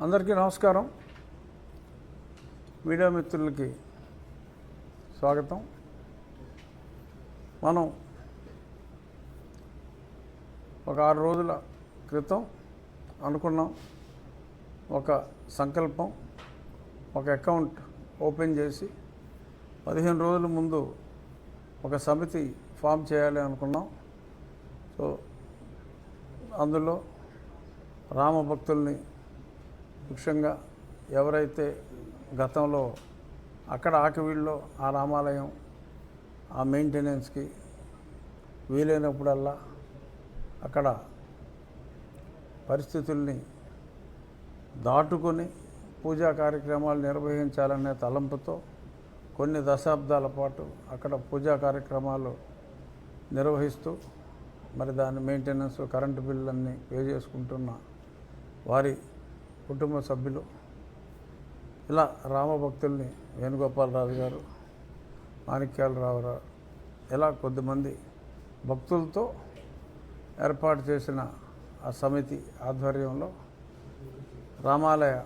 అందరికీ నమస్కారం. మీడియా మిత్రులకి స్వాగతం. మనం ఒక 6 రోజుల క్రితం అనుకున్నాం, ఒక సంకల్పం, ఒక అకౌంట్ ఓపెన్ చేసి 15 రోజుల ముందు ఒక సమితి ఫామ్ చేయాలి అనుకున్నాం. సో అందులో రామభక్తుల్ని, ముఖ్యంగా ఎవరైతే గతంలో అక్కడ ఆకివీడులో ఆ రామాలయం ఆ మెయింటెనెన్స్కి వీలైనప్పుడల్లా అక్కడ పరిస్థితుల్ని దాటుకొని పూజా కార్యక్రమాలు నిర్వహించాలనే తలంపుతో కొన్ని దశాబ్దాల పాటు అక్కడ పూజా కార్యక్రమాలు నిర్వహిస్తూ మరి దాని మెయింటెనెన్స్, కరెంటు బిల్లులన్నీ పే చేసుకుంటున్న వారి కుటుంబ సభ్యులు, ఇలా రామభక్తుల్ని వేణుగోపాలరాజు గారు, మాణిక్యాలరావు గారు, ఇలా కొద్దిమంది భక్తులతో ఏర్పాటు చేసిన ఆ సమితి ఆధ్వర్యంలో రామాలయ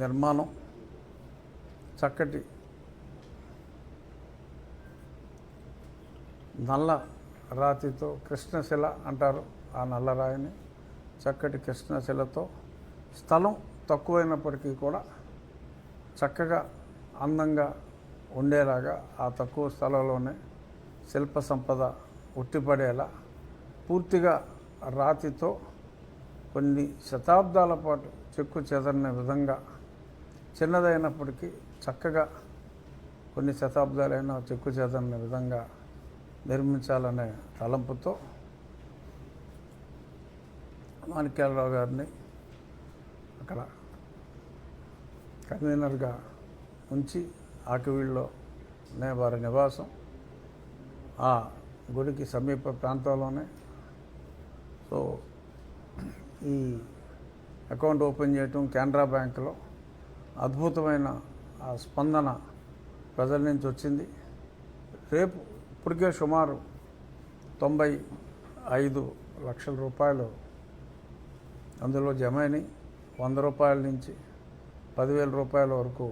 నిర్మాణం చక్కటి నల్ల రాతితో, కృష్ణశిల అంటారు ఆ నల్లరాయిని, చక్కటి కృష్ణశిలతో, స్థలం తక్కువైనప్పటికీ కూడా చక్కగా అందంగా ఉండేలాగా ఆ తక్కువ స్థలంలోనే శిల్ప సంపద ఉట్టిపడేలా పూర్తిగా రాతితో కొన్ని శతాబ్దాల పాటు చెక్కు చెదరిన విధంగా, చిన్నదైనప్పటికీ చక్కగా కొన్ని శతాబ్దాలైన చెక్కు చెదరిన విధంగా నిర్మించాలనే తలంపుతో మాణిక్యాలరావు గారిని అక్కడ కన్వీనర్గా ఉంచి ఆకివీడులోనే వారి నివాసం, ఆ గుడికి సమీప ప్రాంతంలోనే. సో ఈ అకౌంట్ ఓపెన్ చేయటం కెనరా బ్యాంకులో అద్భుతమైన ఆ స్పందన ప్రజల నుంచి వచ్చింది. రేపు ఇప్పటికే సుమారు 95 లక్షల రూపాయలు అందులో జమైనాయి. 100 రూపాయల నుంచి 10,000 రూపాయల వరకు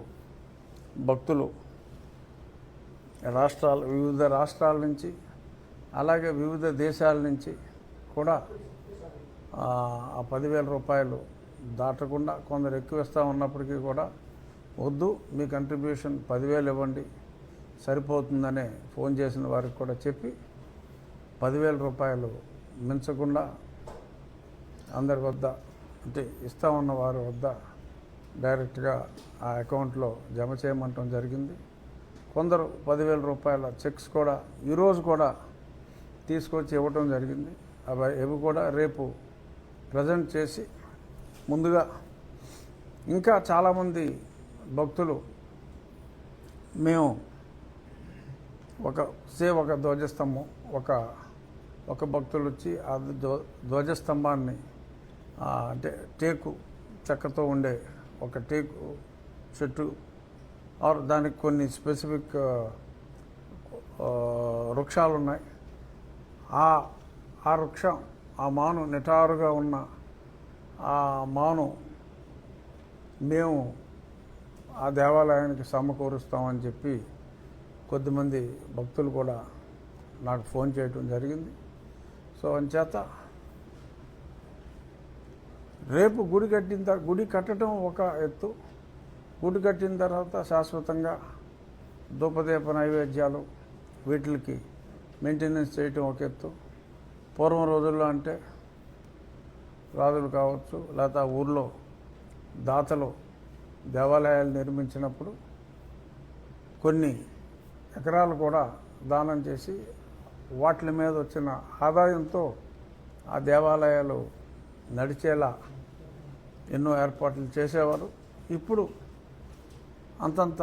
భక్తులు వివిధ రాష్ట్రాల నుంచి, అలాగే వివిధ దేశాల నుంచి కూడా ఆ 10,000 రూపాయలు దాటకుండా కొందరు ఎక్కువ ఇస్తూ ఉన్నప్పటికీ కూడా వద్దు, మీ కంట్రిబ్యూషన్ 10,000 ఇవ్వండి సరిపోతుందనే ఫోన్ చేసిన వారికి కూడా చెప్పి 10,000 రూపాయలు మించకుండా అందరి వద్ద, అంటే ఇస్తా ఉన్న వారి వద్ద డైరెక్ట్గా ఆ అకౌంట్లో జమ చేయమంటం జరిగింది. కొందరు 10,000 రూపాయల చెక్స్ కూడా ఈరోజు కూడా తీసుకొచ్చి ఇవ్వటం జరిగింది. అవి కూడా రేపు ప్రజెంట్ చేసి, ముందుగా ఇంకా చాలామంది భక్తులు మేము ఒక ధ్వజస్తంభం, ఒక భక్తులు వచ్చి ఆ ధ్వజస్తంభాన్ని అంటే టేకు చెక్కతో ఉండే ఒక టేకు చెట్టు ఆర్ దానికి కొన్ని స్పెసిఫిక్ వృక్షాలు ఉన్నాయి. ఆ వృక్షం, ఆ మాను నిటారుగా ఉన్న ఆ మాను మేము ఆ దేవాలయానికి సమకూరుస్తామని చెప్పి కొద్దిమంది భక్తులు కూడా నాకు ఫోన్ చేయటం జరిగింది. సో అంచేత రేపు గుడి కట్టడం ఒక ఎత్తు, గుడి కట్టిన తర్వాత శాశ్వతంగా ధూపదీప నైవేద్యాలు వీటికి మెయింటెనెన్స్ చేయటం ఒక ఎత్తు. పూర్వం రోజుల్లో అంటే రాజులు కావచ్చు, లేకపోతే ఆ ఊర్లో దాతలు దేవాలయాలు నిర్మించినప్పుడు కొన్ని ఎకరాలు కూడా దానం చేసి వాటి మీద వచ్చిన ఆదాయంతో ఆ దేవాలయాలు నడిచేలా ఎన్నో ఏర్పాట్లు చేసేవారు. ఇప్పుడు అంతంత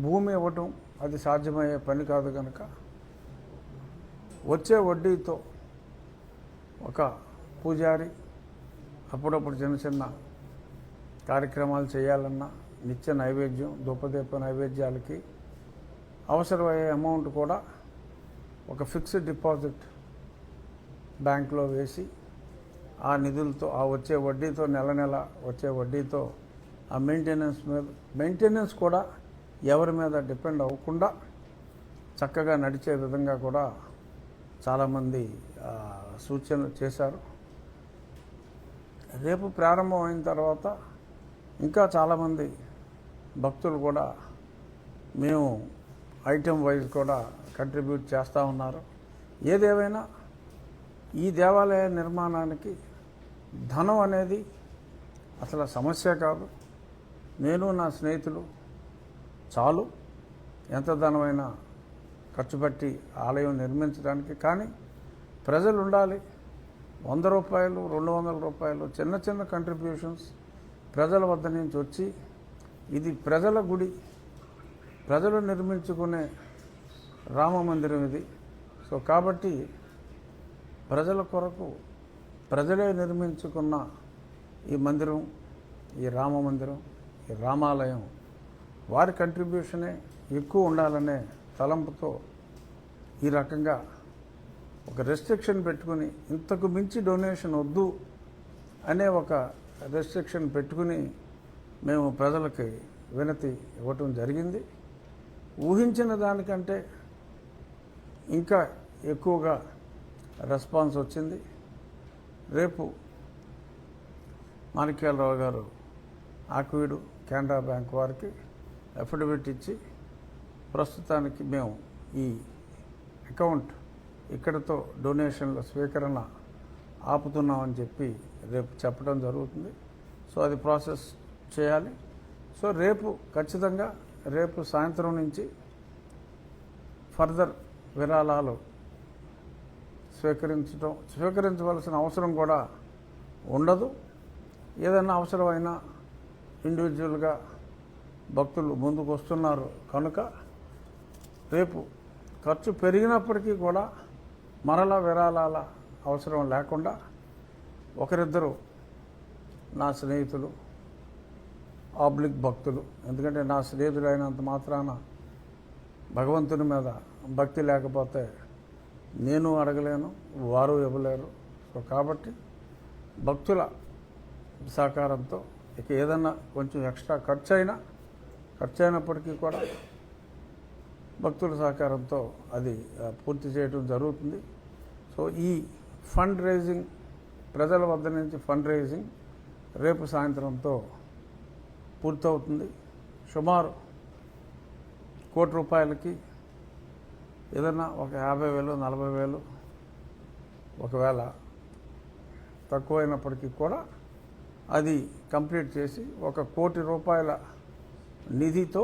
భూమి ఇవ్వటం అది సాధ్యమయ్యే పని కాదు కనుక వచ్చే వడ్డీతో ఒక పూజారి అప్పుడప్పుడు చిన్న చిన్న కార్యక్రమాలు చేయాలన్నా, నిత్య నైవేద్యం, ధూపదీప నైవేద్యాలకి అవసరమయ్యే అమౌంట్ కూడా ఒక ఫిక్స్డ్ డిపాజిట్ బ్యాంకులో వేసి ఆ నిధులతో ఆ వచ్చే వడ్డీతో నెల నెల వచ్చే వడ్డీతో ఆ మెయింటెనెన్స్ కూడా ఎవరి మీద డిపెండ్ అవ్వకుండా చక్కగా నడిచే విధంగా కూడా చాలామంది సూచనలు చేశారు. రేపు ప్రారంభం అయిన తర్వాత ఇంకా చాలామంది భక్తులు కూడా మేము ఐటెం వైజ్ కూడా కంట్రిబ్యూట్ చేస్తూ ఉన్నారు. ఏదేమైనా ఈ దేవాలయ నిర్మాణానికి ధనం అనేది అసలు సమస్య కాదు. నేను నా స్నేహితులు చాలు ఎంత ధనమైనా ఖర్చు పెట్టి ఆలయం నిర్మించడానికి. కానీ ప్రజలు ఉండాలి. 100 రూపాయలు 200 రూపాయలు చిన్న చిన్న కంట్రిబ్యూషన్స్ ప్రజల వద్ద నుంచి వచ్చి ఇది ప్రజల గుడి, ప్రజలు నిర్మించుకునే రామ మందిరం ఇది. సో కాబట్టి ప్రజల కొరకు ప్రజలే నిర్మించుకున్న ఈ మందిరం, ఈ రామ మందిరం, ఈ రామాలయం వారి కంట్రిబ్యూషనే ఎక్కువ ఉండాలనే తలంపుతో ఈ రకంగా ఒక రెస్ట్రిక్షన్ పెట్టుకుని ఇంతకు మించి డొనేషన్ వద్దు అనే ఒక రెస్ట్రిక్షన్ పెట్టుకుని మేము ప్రజలకి వినతి ఇవ్వటం జరిగింది. ఊహించిన దానికంటే ఇంకా ఎక్కువగా రెస్పాన్స్ వచ్చింది. రేపు మాణిక్యాలరావు గారు ఆక్విడ్ కెనరా బ్యాంక్ వారికి అఫిడవిట్ ఇచ్చి ప్రస్తుతానికి మేము ఈ అకౌంట్ ఇక్కడతో డొనేషన్ల స్వీకరణ ఆపుతున్నామని చెప్పి రేపు చెప్పడం జరుగుతుంది. సో అది ప్రాసెస్ చేయాలి. సో రేపు ఖచ్చితంగా రేపు సాయంత్రం నుంచి ఫర్దర్ విరాళాలు స్వీకరించవలసిన అవసరం కూడా ఉండదు. ఏదైనా అవసరమైనా ఇండివిజువల్గా భక్తులు ముందుకు వస్తున్నారు కనుక రేపు ఖర్చు పెరిగినప్పటికీ కూడా మరలా విరాళాల అవసరం లేకుండా ఒకరిద్దరు నా స్నేహితులు ఆబ్లిక్ భక్తులు, ఎందుకంటే నా స్నేహితులు అయినంత మాత్రాన భగవంతుని మీద భక్తి లేకపోతే నేను అడగలేను, వారు ఇవ్వలేరు. సో కాబట్టి భక్తుల సహకారంతో ఇక ఏదన్నా కొంచెం ఎక్స్ట్రా ఖర్చు అయినప్పటికీ కూడా భక్తుల సహకారంతో అది పూర్తి చేయడం జరుగుతుంది. సో ఈ ఫండ్ రైజింగ్, ప్రజల వద్ద నుంచి ఫండ్ రైజింగ్ రేపు సాయంత్రంతో పూర్తవుతుంది. సుమారు ₹1,00,00,000 ఏదన్నా ఒక 50,000 40,000 ఒకవేళ తక్కువైనప్పటికీ కూడా అది కంప్లీట్ చేసి ₹1,00,00,000 నిధితో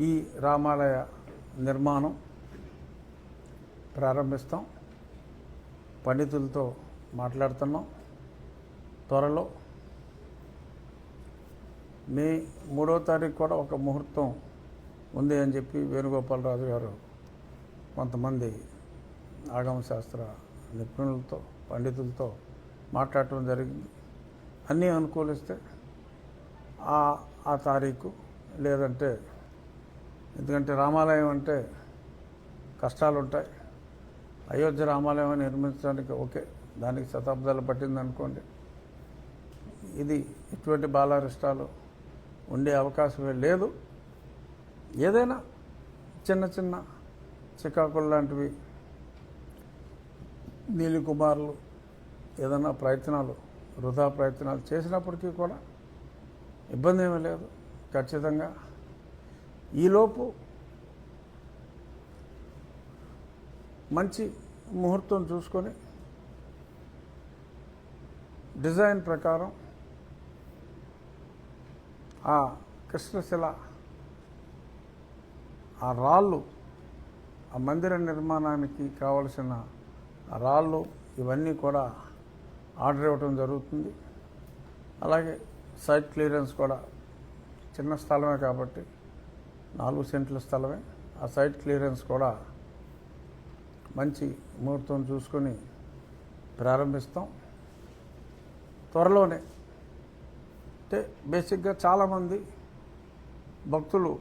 ఈ రామాలయ నిర్మాణం ప్రారంభిస్తాం. పండితులతో మాట్లాడుతున్నాం. త్వరలో మే 3వ తారీఖు కూడా ఒక ముహూర్తం ఉంది అని చెప్పి వేణుగోపాలరాజు గారు కొంతమంది ఆగమశాస్త్ర నిపుణులతో పండితులతో మాట్లాడటం జరిగింది. అన్నీ అనుకూలిస్తే ఆ తారీఖు, లేదంటే ఎందుకంటే రామాలయం అంటే కష్టాలు ఉంటాయి. అయోధ్య రామాలయం నిర్మించడానికి ఓకే, దానికి శతాబ్దాలు పట్టింది అనుకోండి. ఇది ఎటువంటి బాలారిష్టాలు ఉండే అవకాశమే లేదు. ఏదైనా చిన్న చిన్న చికాకులు లాంటివి నీలికుమారులు ఏదైనా వృధా ప్రయత్నాలు చేసినప్పటికీ కూడా ఇబ్బంది ఏమీ లేదు. ఖచ్చితంగా ఈలోపు మంచి ముహూర్తం చూసుకొని డిజైన్ ప్రకారం ఆ కృష్ణశిల, ఆ రాళ్ళు, ఆ మందిర నిర్మాణానికి కావలసిన రాళ్ళు ఇవన్నీ కూడా ఆర్డర్ ఇవ్వటం జరుగుతుంది. అలాగే సైట్ క్లియరెన్స్ కూడా, చిన్న స్థలమే కాబట్టి 4 సెంట్ల స్థలమే, ఆ సైట్ క్లియరెన్స్ కూడా మంచి ముహూర్తం చూసుకొని ప్రారంభిస్తాం త్వరలోనే. అంటే బేసిక్గా చాలామంది భక్తులు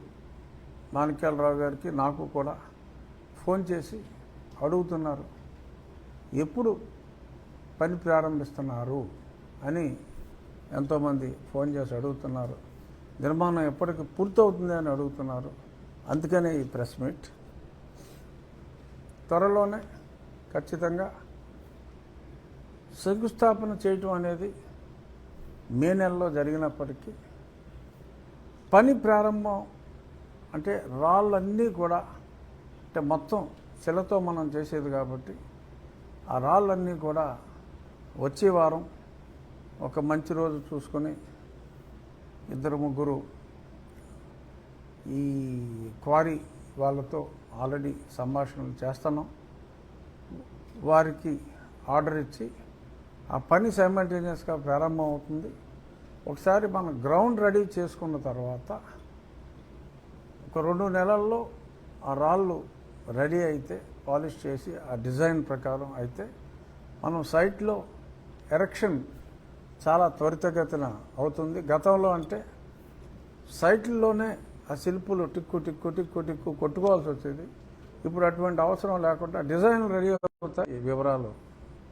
మాణిక్యాలరావు గారికి, నాకు కూడా ఫోన్ చేసి అడుగుతున్నారు, ఎప్పుడు పని ప్రారంభిస్తున్నారు అని ఎంతోమంది ఫోన్ చేసి అడుగుతున్నారు. నిర్మాణం ఎప్పటికి పూర్తవుతుంది అని అడుగుతున్నారు. అందుకనే ఈ ప్రెస్ మీట్. త్వరలోనే ఖచ్చితంగా శంకుస్థాపన చేయటం అనేది మే నెలలో జరిగినప్పటికీ పని ప్రారంభం అంటే రాళ్ళన్నీ కూడా అంటే మొత్తం శిలతో మనం చేసేది కాబట్టి ఆ రాళ్ళన్నీ కూడా వచ్చే వారం ఒక మంచి రోజు చూసుకొని 2-3 ఈ క్వారీ వాళ్ళతో ఆల్రెడీ సంభాషణలు చేస్తున్నాం. వారికి ఆర్డర్ ఇచ్చి ఆ పని సైమల్టేనియస్గా ప్రారంభం అవుతుంది. ఒకసారి మనం గ్రౌండ్ రెడీ చేసుకున్న తర్వాత ఒక 2 నెలల్లో ఆ రాళ్ళు రెడీ అయితే పాలిష్ చేసి ఆ డిజైన్ ప్రకారం అయితే మనం సైట్లో ఎరెక్షన్ చాలా త్వరితగతిన అవుతుంది. గతంలో అంటే సైట్లలోనే ఆ శిల్పులు టిక్కు టిక్కు టిక్కు టిక్కు కొట్టుకోవాల్సి వచ్చేది. ఇప్పుడు అటువంటి అవసరం లేకుండా డిజైన్ రెడీ అవుతాయి. ఈ వివరాలు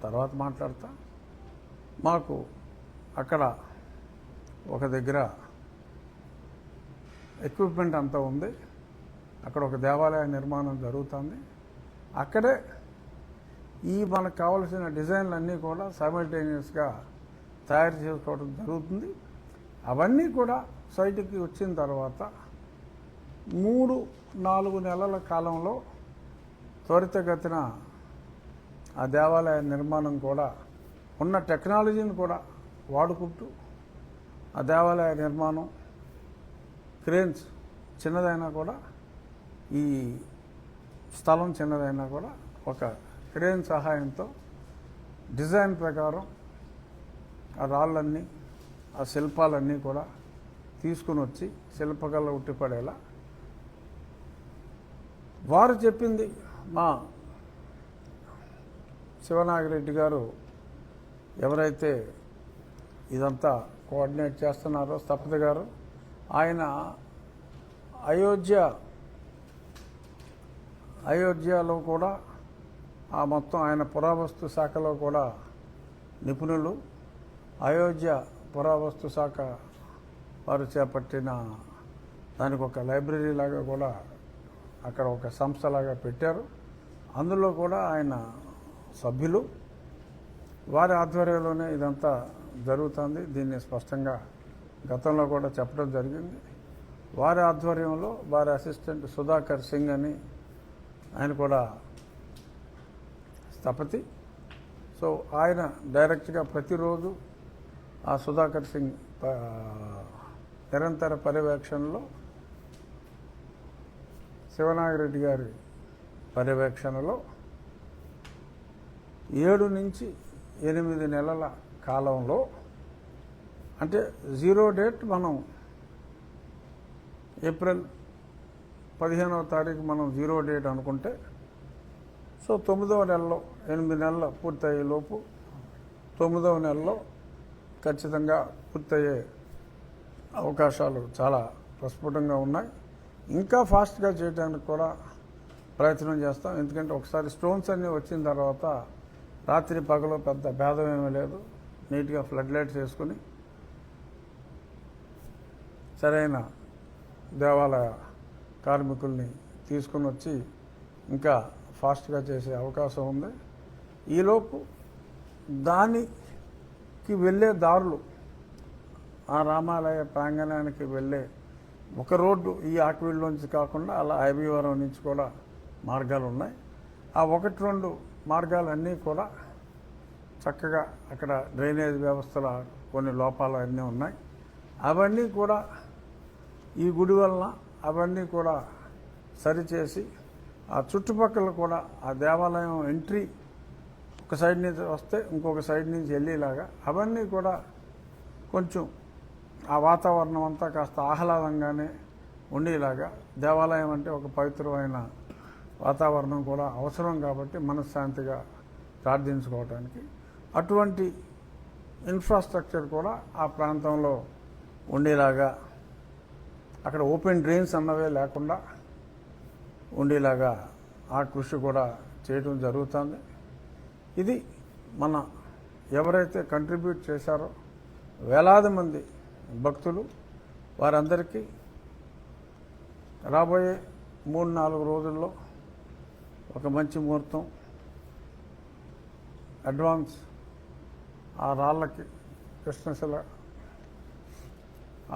తర్వాత మాట్లాడతా. మాకు అక్కడ ఒక దగ్గర ఎక్విప్మెంట్ అంతా ఉంది. అక్కడ ఒక దేవాలయ నిర్మాణం జరుగుతుంది. అక్కడే ఈ మనకు కావలసిన డిజైన్లన్నీ కూడా సైమల్టేనియస్గా తయారు చేసుకోవడం జరుగుతుంది. అవన్నీ కూడా సైట్కి వచ్చిన తర్వాత 3-4 నెలల కాలంలో త్వరితగతిన ఆ దేవాలయ నిర్మాణం కూడా ఉన్న టెక్నాలజీని కూడా వాడుకుంటూ ఆ దేవాలయ నిర్మాణం క్రేన్స్ చిన్నదైనా కూడా ఈ స్థలం చిన్నదైనా కూడా ఒక క్రేన్ సహాయంతో డిజైన్ ప్రకారం ఆ రాళ్ళన్నీ ఆ శిల్పాలన్నీ కూడా తీసుకుని వచ్చి శిల్పకళ ఉట్టిపడేలా వారు చెప్పింది. మా శివనాగిరెడ్డి గారు ఎవరైతే ఇదంతా కోఆర్డినేట్ చేస్తున్నారో స్థపతి గారు, ఆయన అయోధ్యలో కూడా ఆ మొత్తం ఆయన పురావస్తు శాఖలో కూడా నిపుణులు. అయోధ్య పురావస్తు శాఖ వారు చేపట్టిన దానికి ఒక లైబ్రరీ లాగా కూడా అక్కడ ఒక సంస్థలాగా పెట్టారు. అందులో కూడా ఆయన సభ్యులు. వారి ఆధ్వర్యంలోనే ఇదంతా జరుగుతుంది. దీన్ని స్పష్టంగా గతంలో కూడా చెప్పడం జరిగింది. వారి ఆధ్వర్యంలో వారి అసిస్టెంట్ సుధాకర్ సింగ్ అని ఆయన కూడా స్థపతి. సో ఆయన డైరెక్ట్గా ప్రతిరోజు ఆ సుధాకర్ సింగ్ నిరంతర పర్యవేక్షణలో శివనాగిరెడ్డి గారి పర్యవేక్షణలో 7 నుంచి 8 నెలల కాలంలో అంటే 0 డేట్ మనం ఏప్రిల్ 15వ తారీఖు మనం 0 డేట్ అనుకుంటే సో 9వ నెలలో 8 నెలలు పూర్తయ్యే లోపు 9వ నెలలో ఖచ్చితంగా పూర్తయ్యే అవకాశాలు చాలా ప్రస్ఫుటంగా ఉన్నాయి. ఇంకా ఫాస్ట్గా చేయడానికి కూడా ప్రయత్నం చేస్తాం. ఎందుకంటే ఒకసారి స్టోన్స్ అన్నీ వచ్చిన తర్వాత రాత్రి పగలు పెద్ద భేదం ఏమీ లేదు. నీట్గా ఫ్లడ్ లైట్స్ వేసుకుని సరైన దేవాలయ కార్మికుల్ని తీసుకుని వచ్చి ఇంకా ఫాస్ట్గా చేసే అవకాశం ఉంది. ఈలోపు దానికి వెళ్ళే దారులు ఆ రామాలయ ప్రాంగణానికి వెళ్ళే ఒక రోడ్డు ఈ ఆక్వీడ్లోంచి కాకుండా అలా ఐబీవరం నుంచి కూడా మార్గాలు ఉన్నాయి. ఆ 1-2 మార్గాలన్నీ కూడా చక్కగా అక్కడ డ్రైనేజ్ వ్యవస్థల కొన్ని లోపాలు అన్నీ ఉన్నాయి. అవన్నీ కూడా ఈ గుడి వలన అవన్నీ కూడా సరిచేసి ఆ చుట్టుపక్కల కూడా ఆ దేవాలయం ఎంట్రీ ఒక సైడ్ నుంచి వస్తే ఇంకొక సైడ్ నుంచి వెళ్ళేలాగా అవన్నీ కూడా కొంచెం ఆ వాతావరణం అంతా కాస్త ఆహ్లాదంగానే ఉండేలాగా, దేవాలయం అంటే ఒక పవిత్రమైన వాతావరణం కూడా అవసరం కాబట్టి మనశ్శాంతిగా ప్రార్థించుకోవటానికి అటువంటి ఇన్ఫ్రాస్ట్రక్చర్ కూడా ఆ ప్రాంతంలో ఉండేలాగా, అక్కడ ఓపెన్ డ్రైన్స్ అన్నవే లేకుండా ఉండేలాగా ఆ కృషి కూడా చేయడం జరుగుతుంది. ఇది మన ఎవరైతే కంట్రిబ్యూట్ చేశారో వేలాది మంది భక్తులు వారందరికీ రాబోయే 3-4 రోజుల్లో ఒక మంచి ముహూర్తం అడ్వాన్స్ ఆ రాళ్ళకి కృష్ణశిల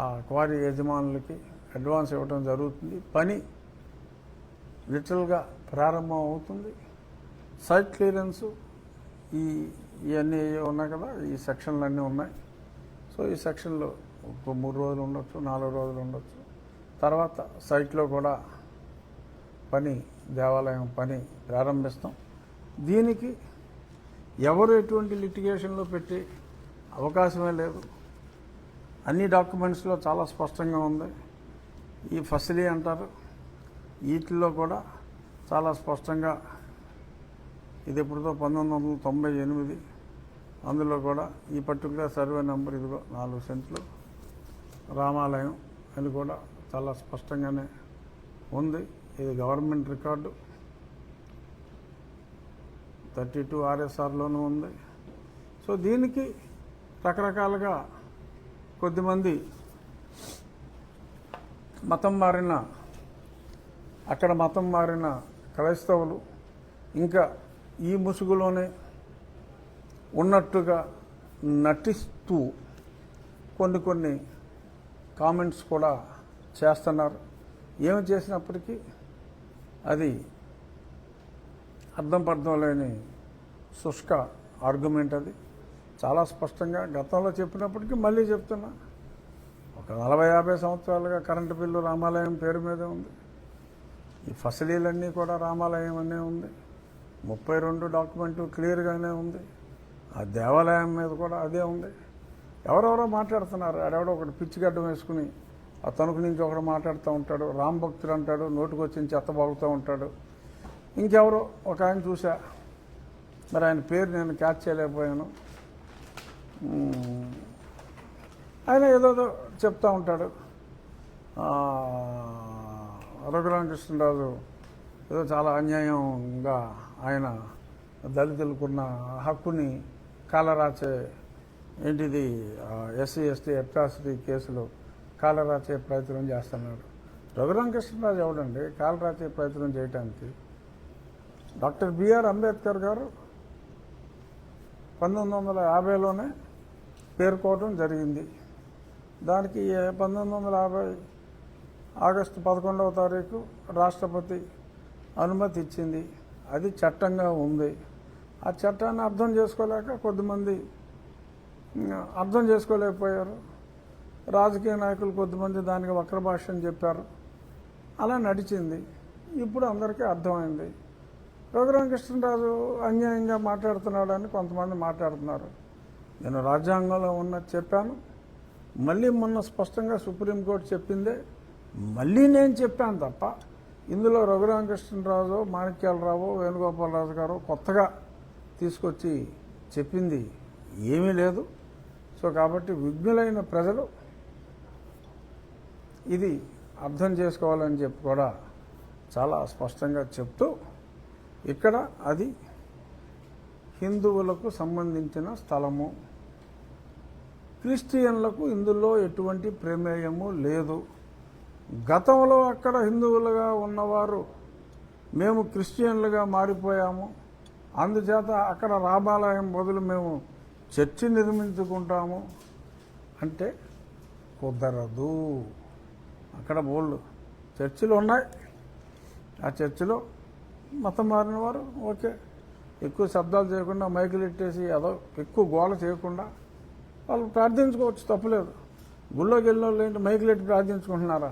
ఆ క్వారీ యజమానులకి అడ్వాన్స్ ఇవ్వడం జరుగుతుంది. పని లిటరల్గా ప్రారంభం అవుతుంది. సైట్ క్లియరెన్సు ఇవన్నీ ఉన్నాయి కదా, ఈ సెక్షన్లు అన్నీ ఉన్నాయి. సో ఈ సెక్షన్లో ఒక 3 రోజులు ఉండొచ్చు, 4 రోజులు ఉండొచ్చు. తర్వాత సైట్లో కూడా దేవాలయం పని ప్రారంభిస్తాం. దీనికి ఎవరు ఎటువంటి లిటిగేషన్లో పెట్టి అవకాశమే లేదు. అన్ని డాక్యుమెంట్స్లో చాలా స్పష్టంగా ఉంది. ఈ ఫసిలీ అంటారు, వీటిల్లో కూడా చాలా స్పష్టంగా ఇది ఎప్పుడుతో 1998 అందులో కూడా ఈ పర్టికులర్ సర్వే నెంబర్ ఇదిగో 4 సెంట్లు రామాలయం అని కూడా చాలా స్పష్టంగానే ఉంది. ఇది గవర్నమెంట్ రికార్డు 32 RSRలోనూ ఉంది. సో దీనికి రకరకాలుగా కొద్దిమంది అక్కడ మతం మారిన క్రైస్తవులు ఇంకా ఈ ముసుగులోనే ఉన్నట్టుగా నటిస్తూ కొన్ని కామెంట్స్ కూడా చేస్తున్నారు. ఏమి చేసినప్పటికీ అది అర్థం లేని శుష్క ఆర్గ్యుమెంట్. అది చాలా స్పష్టంగా గతంలో చెప్పినప్పటికీ మళ్ళీ చెప్తున్నా. ఒక 40-50 సంవత్సరాలుగా కరెంటు బిల్లు రామాలయం పేరు మీదే ఉంది. ఈ ఫసిలీలన్నీ కూడా రామాలయం అనే ఉంది. 32 డాక్యుమెంటు క్లియర్గానే ఉంది. ఆ దేవాలయం మీద కూడా అదే ఉంది. ఎవరెవరో మాట్లాడుతున్నారు. ఆడెవడో ఒకటి పిచ్చిగడ్డం వేసుకుని ఆ తణుకు నుంచి ఒకడు మాట్లాడుతూ ఉంటాడు. రామ్ భక్తుడు అంటాడు, నోటుకు వచ్చి చెత్తబాగుతూ ఉంటాడు. ఇంకెవరో ఒక ఆయన చూసా, మరి ఆయన పేరు నేను క్యాచ్ చేయలేకపోయాను. ఆయన ఏదో చెప్తూ ఉంటాడు. రఘురామకృష్ణరాజు ఏదో చాలా అన్యాయంగా ఆయన దళితులకున్న హక్కుని కాలరాచే ఏంటిది SC ST అట్రాసిటీ కేసులో కాలరాచే ప్రయత్నం చేస్తున్నాడు. రఘురామకృష్ణరాజు ఎవడండి కాలరాచే ప్రయత్నం చేయడానికి? డాక్టర్ బిఆర్ అంబేద్కర్ గారు 1950లోనే పేర్కోవడం జరిగింది. దానికి 1950 ఆగస్టు 11వ తారీఖు రాష్ట్రపతి అనుమతి ఇచ్చింది. అది చట్టంగా ఉంది. ఆ చట్టాన్ని అర్థం చేసుకోలేక కొద్దిమంది అర్థం చేసుకోలేకపోయారు. రాజకీయ నాయకులు కొద్దిమంది దానికి వక్రభాష్యం చెప్పారు. అలా నడిచింది. ఇప్పుడు అందరికీ అర్థమైంది. రఘురామకృష్ణరాజు అన్యాయంగా మాట్లాడుతున్నాడని కొంతమంది మాట్లాడుతున్నారు. నేను రాజ్యాంగంలో ఉన్నది చెప్పాను. మళ్ళీ మొన్న స్పష్టంగా సుప్రీంకోర్టు చెప్పిందే మళ్ళీ నేను చెప్పాను తప్ప ఇందులో రఘురామకృష్ణరాజు, మాణిక్యాలరావు, వేణుగోపాలరాజు గారు కొత్తగా తీసుకొచ్చి చెప్పింది ఏమీ లేదు. సో కాబట్టి విఘ్నులైన ప్రజలు ఇది అర్థం చేసుకోవాలని చెప్పి కూడా చాలా స్పష్టంగా చెప్తూ ఇక్కడ అది హిందువులకు సంబంధించిన స్థలము, క్రిస్టియన్లకు ఇందులో ఎటువంటి ప్రమేయము లేదు. గతంలో అక్కడ హిందువులుగా ఉన్నవారు మేము క్రిస్టియన్లుగా మారిపోయాము, అందుచేత అక్కడ రామాలయం బదులు మేము చర్చి నిర్మించుకుంటాము అంటే కుదరదు. అక్కడ బోల్డ్ చర్చిలు ఉన్నాయి. ఆ చర్చిలో మతం మారిన వారు ఓకే, ఎక్కువ శబ్దాలు చేయకుండా మైకులు ఎట్టేసి అదో ఎక్కువ గోల చేయకుండా వాళ్ళు ప్రార్థించుకోవచ్చు, తప్పులేదు. గుళ్ళోకి వెళ్ళిన వాళ్ళు ఏంటి మైకులు ఎట్టి ప్రార్థించుకుంటున్నారా?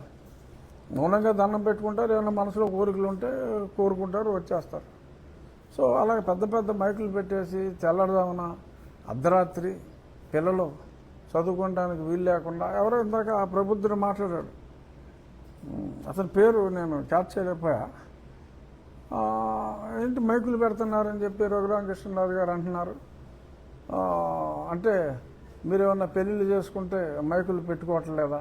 మౌనంగా దండం పెట్టుకుంటారు, ఏమైనా మనసులో కోరికలు ఉంటే కోరుకుంటారు, వచ్చేస్తారు. సో అలాగే పెద్ద పెద్ద మైకులు పెట్టేసి తెల్లడదామన అర్ధరాత్రి పిల్లలు చదువుకోవడానికి వీలు లేకుండా ఎవరో ఇందాక ఆ ప్రబుద్ధుడు మాట్లాడాడు. అతని పేరు నేను క్యాచ్ చేయలేకపోయా. ఏంటి మైకులు పెడుతున్నారని చెప్పి రఘురామకృష్ణరాజు గారు అంటున్నారు. అంటే మీరేమన్నా పెళ్ళిళ్ళు చేసుకుంటే మైకులు పెట్టుకోవట్లేదా